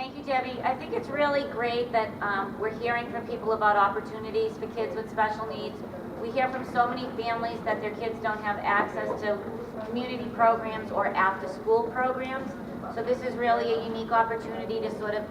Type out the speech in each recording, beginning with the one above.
Thank you, Debbie. I think it's really great that we're hearing from people about opportunities for kids with special needs. We hear from so many families that their kids don't have access to community programs or after-school programs. So this is really a unique opportunity to sort of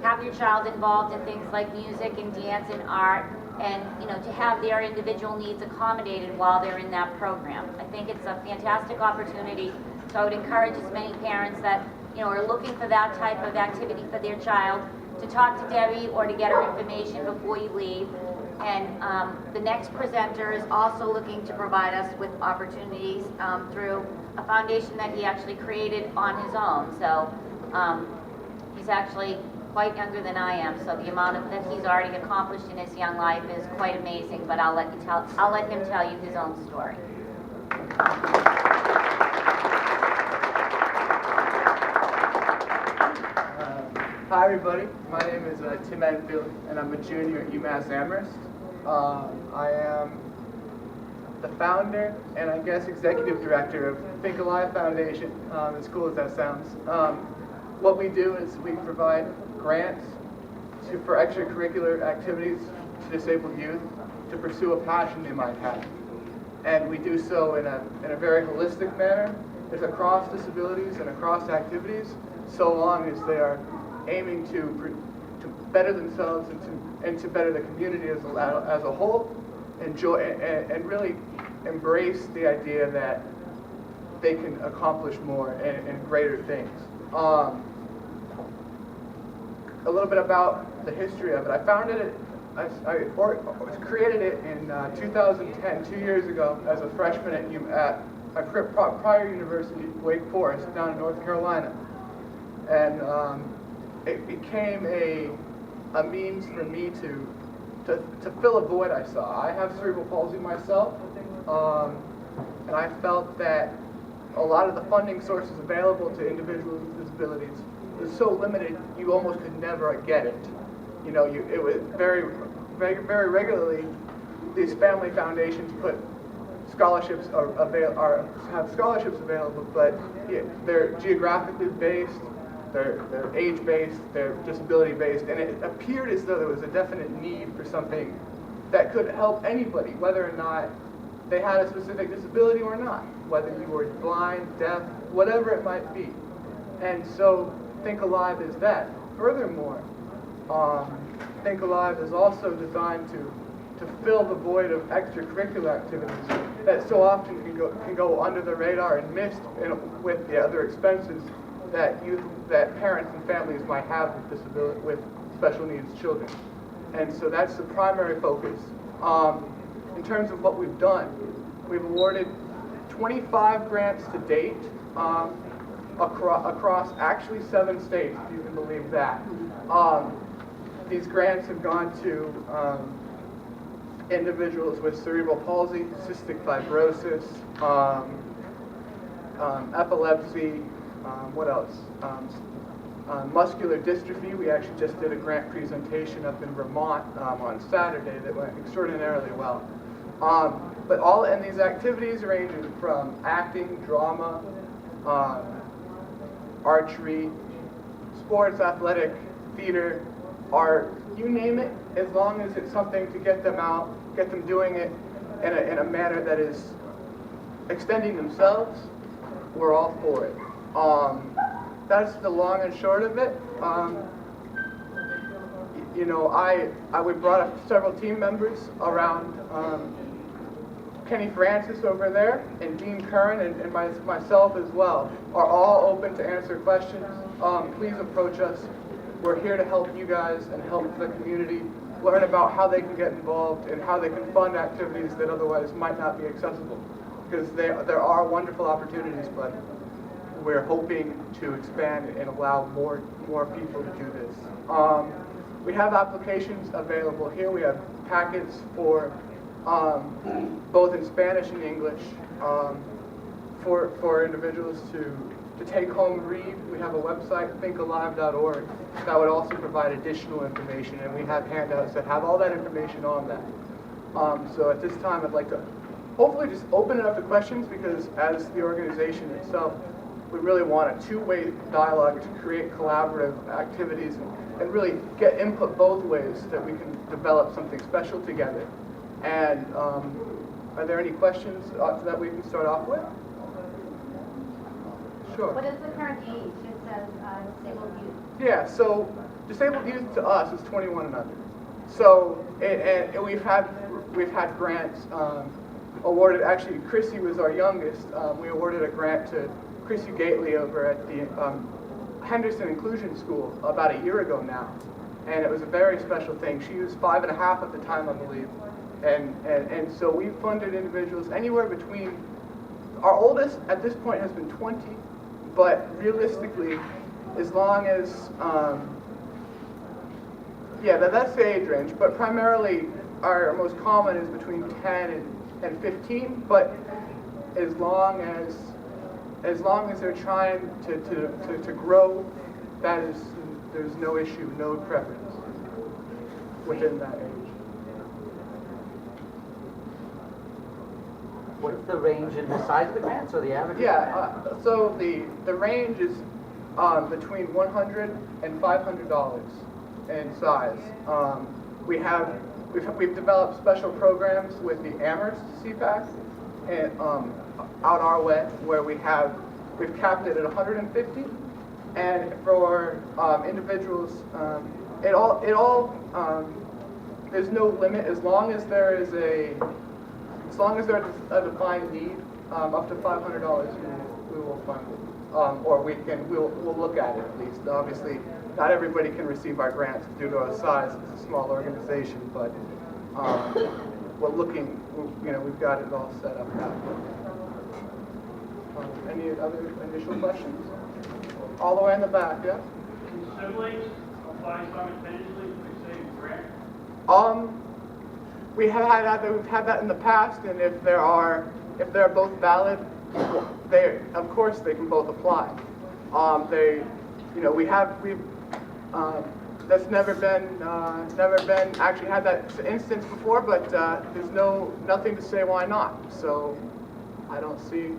have your child involved in things like music and dance and art, and to have their individual needs accommodated while they're in that program. I think it's a fantastic opportunity. So I would encourage as many parents that are looking for that type of activity for their child to talk to Debbie or to get her information before you leave. And the next presenter is also looking to provide us with opportunities through a foundation that he actually created on his own. So he's actually quite younger than I am, so the amount that he's already accomplished in his young life is quite amazing. But I'll let him tell you his own story. Hi everybody, my name is Tim Enfield and I'm a junior at UMass Amherst. I am the founder and I guess executive director of Think Alive Foundation, as cool as that sounds. What we do is we provide grants for extracurricular activities to disabled youth to pursue a passion they might have. And we do so in a very holistic manner. It's across disabilities and across activities, so long as they are aiming to better themselves and to better the community as a whole, and really embrace the idea that they can accomplish more and greater things. A little bit about the history of it. I founded it, I created it in 2010, 2 years ago, as a freshman at my prior university, Wake Forest, down in North Carolina. And it became a means for me to fill a void I saw. I have cerebral palsy myself, and I felt that a lot of the funding sources available to individuals with disabilities was so limited, you almost could never get it. It was very regularly, these family foundations put scholarships have scholarships available, but they're geographically based, they're age-based, they're disability-based, and it appeared as though there was a definite need for something that could help anybody, whether or not they had a specific disability or not, whether you were blind, deaf, whatever it might be. And so Think Alive is that. Furthermore, Think Alive is also designed to fill the void of extracurricular activities that so often can go under the radar and missed with the other expenses that parents and families might have with special needs children. And so that's the primary focus. In terms of what we've done, we've awarded 25 grants to date across actually 7 states, if you can believe that. These grants have gone to individuals with cerebral palsy, cystic fibrosis, epilepsy, what else? Muscular dystrophy. We actually just did a grant presentation up in Vermont on Saturday that went extraordinarily well. And these activities ranging from acting, drama, archery, sports, athletic, theater, art, you name it, as long as it's something to get them out, get them doing it in a manner that is extending themselves, we're all for it. That's the long and short of it. We brought up several team members around. Kenny Francis over there, and Dean Curran, and myself as well, are all open to answer questions. Please approach us. We're here to help you guys and help the community learn about how they can get involved and how they can fund activities that otherwise might not be accessible. Because there are wonderful opportunities, but we're hoping to expand and allow more people to do this. We have applications available here. We have packets for both in Spanish and English for individuals to take home read. We have a website, thinkalive.org, that would also provide additional information, and we have handouts that have all that information on that. So at this time, I'd like to hopefully just open it up to questions, because as the organization itself, we really want a two-way dialogue to create collaborative activities and really get input both ways so that we can develop something special together. And are there any questions that we can start off with? Sure. What is the current age? It says disabled youth. Yeah, so disabled youth to us is 21 and under. So and we've had grants awarded. Actually, Chrissy was our youngest. We awarded a grant to Chrissy Gately over at the Henderson Inclusion School about a year ago now, and it was a very special thing. She was 5.5 at the time, I believe, and so we funded individuals anywhere between. Our oldest at this point has been 20, but realistically, as long as that's the age range, but primarily our most common is between 10 and 15, but as long as they're trying to grow, there's no issue, no preference within that age. What is the range in the size of the grants or the average? So the range is between $100 and $500 in size. We've developed special programs with the Amherst SpedPac and out our way, where we've capped it at 150, and for individuals, there's no limit as long as there's a defined need. Up to $500 we will fund it, or we'll look at it at least. Obviously, not everybody can receive our grants due to our size. It's a small organization, but we're looking. We've got it all set up now. Any other initial questions? All the way in the back, yeah? Can siblings apply simultaneously for the same grant? We've had that in the past, and if they're both valid, of course they can both apply. That's never been actually had that instance before, but there's nothing to say why not. So I don't see.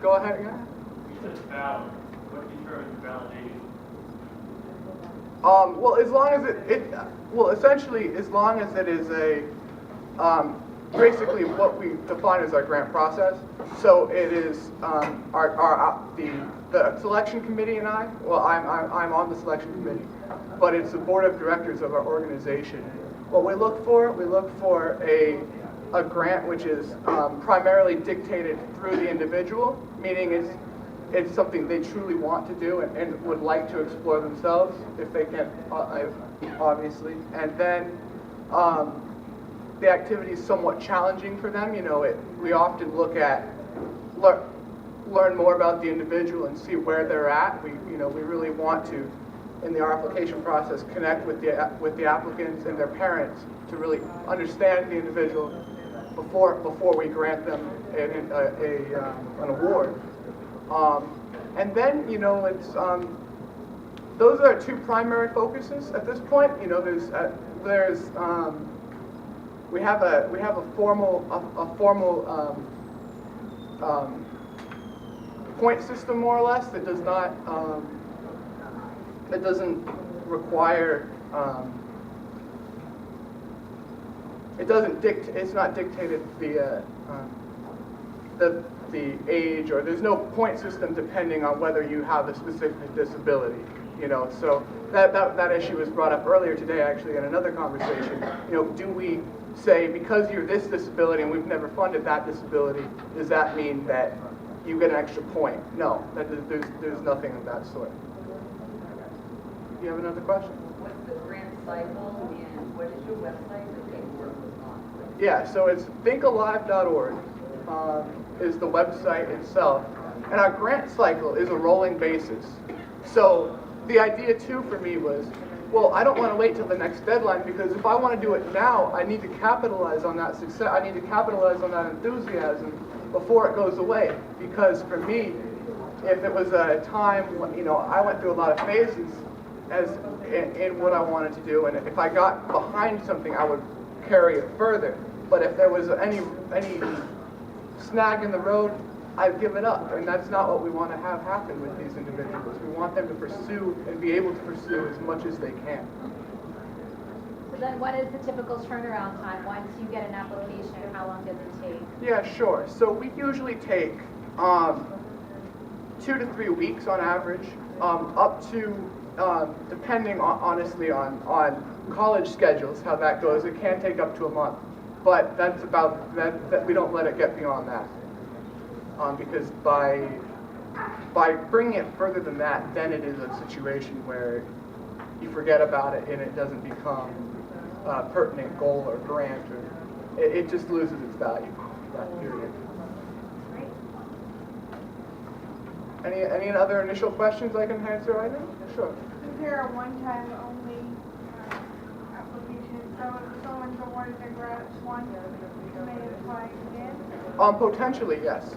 Go ahead again. You said it's valid. What determines validation? Well, as long as essentially, as long as it is basically what we define as our grant process. So it is the selection committee and I. Well, I'm on the selection committee, but it's the board of directors of our organization. What we look for a grant which is primarily dictated through the individual, meaning it's something they truly want to do and would like to explore themselves if they can, obviously. And then the activity is somewhat challenging for them. We often look at learn more about the individual and see where they're at. We really want to, in our application process, connect with the applicants and their parents to really understand the individual before we grant them an award. And then it's those are our two primary focuses at this point. We have a formal point system, more or less, that does not that doesn't require it's not dictated via the age, or there's no point system depending on whether you have a specific disability. So that issue was brought up earlier today, actually, in another conversation. Do we say, because you're this disability and we've never funded that disability, does that mean that you get an extra point? No, there's nothing of that sort. Do you have another question? What's the grant cycle and what is your website that they work on? Yeah, so it's thinkalive.org is the website itself. And our grant cycle is a rolling basis. So the idea too for me was, well, I don't want to wait till the next deadline, because if I want to do it now, I need to capitalize on that success. I need to capitalize on that enthusiasm before it goes away. Because for me, if it was a time when, I went through a lot of phases in what I wanted to do, and if I got behind something, I would carry it further. But if there was any snag in the road, I've given up, and that's not what we want to have happen with these individuals. We want them to pursue and be able to pursue as much as they can. So then what is the typical turnaround time? Once you get an application, how long does it take? Yeah, sure. So we usually take 2 to 3 weeks on average, up to, depending honestly on college schedules, how that goes, it can take up to a month. But that's about, that we don't let it get beyond that. Because by bringing it further than that, then it is a situation where you forget about it and it doesn't become a pertinent goal or grant, or it just loses its value, that period. Any other initial questions I can answer, Ivan? Sure. Is there a one-time only application? So if someone's awarded a grant once, may apply again? Potentially, yes.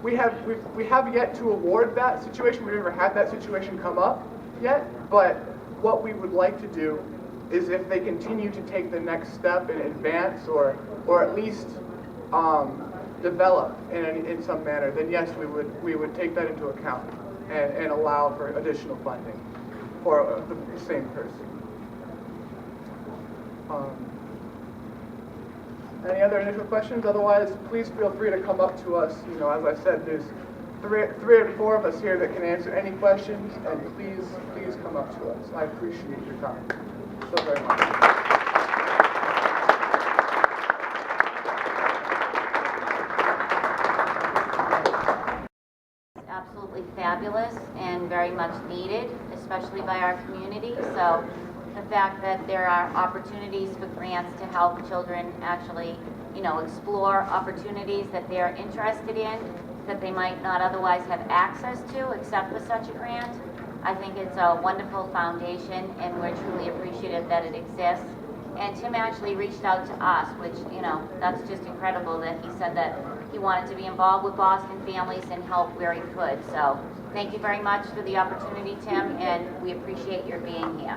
We have yet to award that situation. We've never had that situation come up yet. But what we would like to do is, if they continue to take the next step and advance, or at least develop in some manner, then yes, we would take that into account and allow for additional funding for the same person. Any other initial questions? Otherwise, please feel free to come up to us. You know, as I said, there's three or four of us here that can answer any questions, and please come up to us. I appreciate your time so very much. Absolutely fabulous and very much needed, especially by our community. So the fact that there are opportunities for grants to help children actually, explore opportunities that they're interested in, that they might not otherwise have access to except for such a grant. I think it's a wonderful foundation, and we're truly appreciative that it exists. And Tim actually reached out to us, which, that's just incredible that he said that he wanted to be involved with Boston families and help where he could. So thank you very much for the opportunity, Tim, and we appreciate your being here.